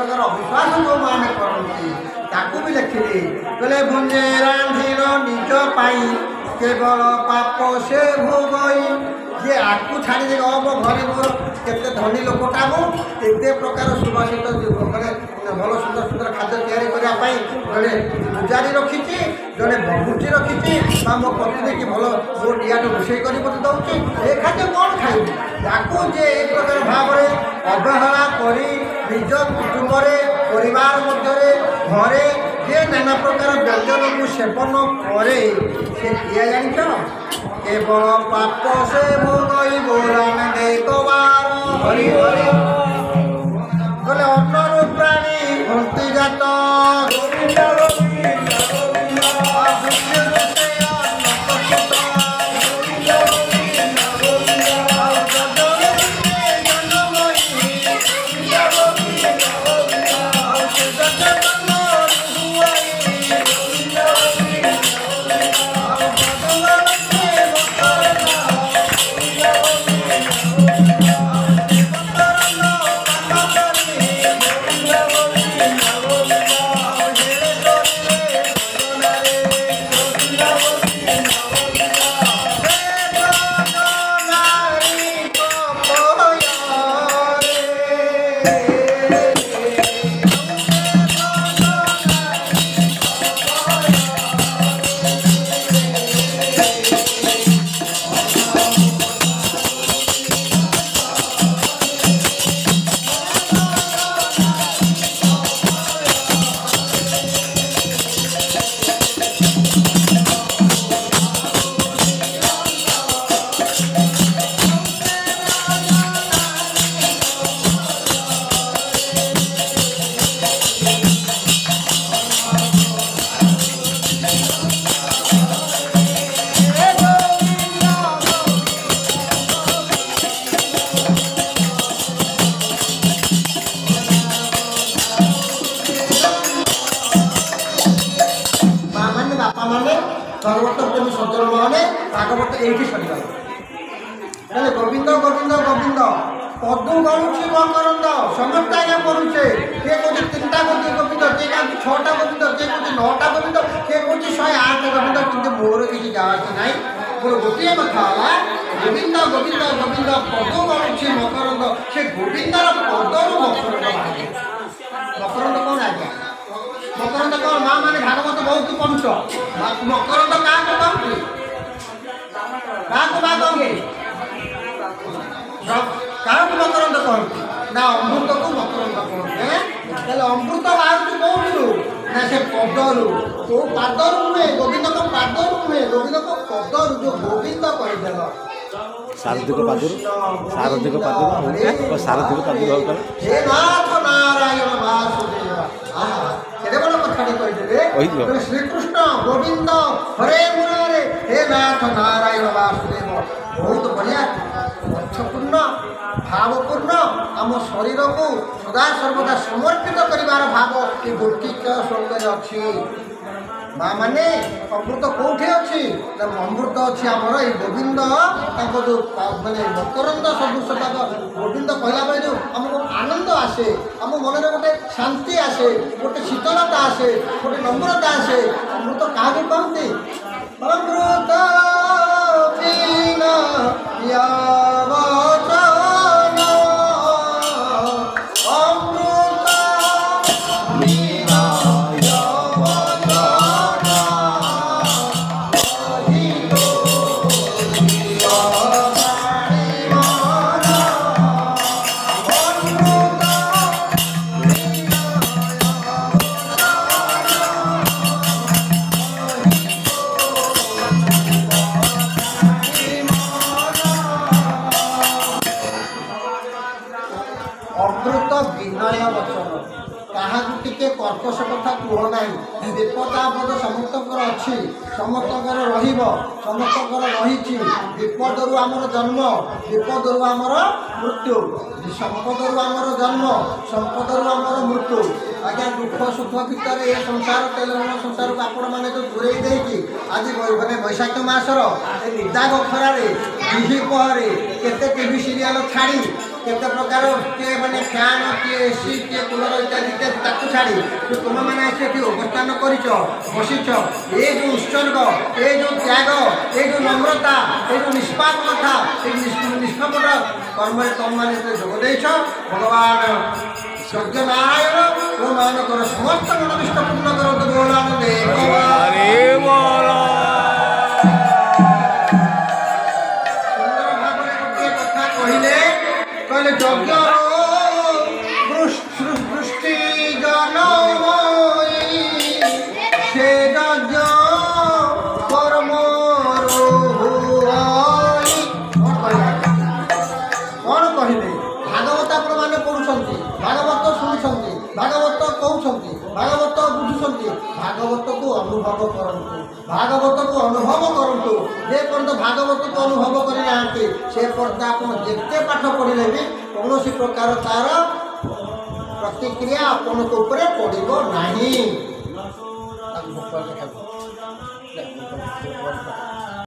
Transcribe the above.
प्रकार अविश्वास जो मैंने करती ताकू भी लिखिली कहले भुंजे रांधिल निज पाई केवल पाप से भोगई जे आकू छाड़ी दे मो घरे मोर केते धनी लोकटा मुझे प्रकार सुभाषित मैंने भल सुंदर सुंदर खाद्य तैयारी करने जड़े पूजारी रखी जड़े बबुटी रखी मो पत्नी की भल मो डियाटे रोषे कर दौर ए खाद्य कौन खाइबी ताकू जे एक प्रकार भाव में अवहेला करी निज कुटुंब परिवार मध्य घरे जे नाना प्रकार व्यंजन को सेवन करे से किए जानिछ केवल पाप से भोगई बोरान देखबार हरि हरि बोले अन्नर प्राणी भक्ति जात सर्वत्र प्रेमी सज्जन माने भागवत एठी सरीगला गोविंद गोविंद गोविंद पदू गणुची मकरंद समस्त आज्ञा करुचे किए कौन 3टा गोविंद किए कहते 6टा गोविंद किए कहते 9टा गोविंद किए कहते 108 गोविंद कि मोर किसी जाती ना मोर गोटे कथा गोविंद गोविंद गोविंद पदू गणुची मकरंद से गोविंदर पदर मकरंद मकरंद कौन आज्ञा मकरंद कौन माँ मैंने भागवत बहुत पंच मकरंद क्या कहते क्या मकरंद कहते ना अमृत को मकरंद कहते अमृत बाहर कौन ना से पदरु तो पादर नुहे गोविंद को पादर नुहे गोविंद को पदर जो गोविंद कहीदेल सारथिक पादुर सारथिक पादुर हे नाथ नारायण वासुदेव केते बड़ कथाटी कहीदेले श्रीकृष्ण गोविंद हरे मुरारे हे नाथ नारायण वासुदेव बहुत बढ़िया अर्थपूर्ण भावपूर्ण आम शरीर को सदा सर्वदा समर्पित करार भाव ये गोटिक श्लोक अच्छी माँ मैंने अमृत कौटे अच्छी अमृत अच्छी आमर ये गोविंद जो मानने मकरंद सदृश गोविंद कहला बेले जो आमको आनंद आसे आम मन में गोटे शांति आसे गोटे शीतलता आसे गोटे नम्रता आसे अमृत क्या कहते अमृत कर्कश कथा कह ना विपद आपद समस्त अच्छी समस्त समस्त रही विपद आमर जन्म विपद आमर मृत्यु संपद आमर जन्म संपद आमर मृत्यु आज्ञा दुख सुख भितर ये संसार तेलंगाना संसार को आपण मैंने जो दूरे देकी आज मैंने बैशाख मासर निदाग खरारे दिही पहरे केते टीवी सीरियल छाड़ी କେତେ ପ୍ରକାର କିଏ ମାନେ ଫ୍ୟାନ୍ କିଏ ଏସି କିଏ କୁଲର ଇତ୍ୟାଦି ଇତ୍ୟାଦି ତାକୁ ଛାଡ଼ି ତୁମେମାନେ ଆସି ଏଠି ଅବସ୍ଥାନ କରିଛ ବସିଛ ଏ ଯେଉଁ ଉତ୍ସର୍ଗ ଏ ଯେଉଁ ତ୍ୟାଗ ଏ ଯେଉଁ ନମ୍ରତା ଏ ଯେଉଁ ନିଷ୍ପାପକତା ଏ ନିଷ୍କପଟ କର୍ମରେ ତୁମମାନେ ଯୋଗ ଦେଇଛ ଭଗବାନ ଯଜ୍ଞ ନାରାୟଣ ତୁମମାନଙ୍କର ସମସ୍ତ ମନୋବିଷ୍ଟ ପୂର୍ଣ୍ଣ କରନ୍ତୁ ଭଗବାନ ଦେବ କହିଲେ ଯଜ୍ଞ ସୃଷ୍ଟି ଜନମୟୀ ସେ ଯଜ୍ଞ କର୍ମ କ'ଣ କହିଲେ ଭାଗବତ ଆପଣମାନେ ପଢ଼ୁଛନ୍ତି ଭାଗବତ ଶୁଣୁଛନ୍ତି ଭାଗବତ କହୁଛନ୍ତି ଭାଗବତ ବୁଝୁଛନ୍ତି ଭାଗବତକୁ ଅନୁଭବ କରନ୍ତୁ ଭାଗବତକୁ ଅନୁଭବ କରନ୍ତୁ ଯେପର୍ଯ୍ୟନ୍ତ ଭାଗବତକୁ ଅନୁଭବ କରିନାହାନ୍ତି ସେ ପର୍ଯ୍ୟନ୍ତ ଆପଣ ଯେତେ ପାଠ ପଢ଼ିଲେ ବି କୌଣସି ପ୍ରକାର ତାର ପ୍ରତିକ୍ରିୟା ଆପଣଙ୍କ ଉପରେ ପଡ଼ିବ ନାହିଁ।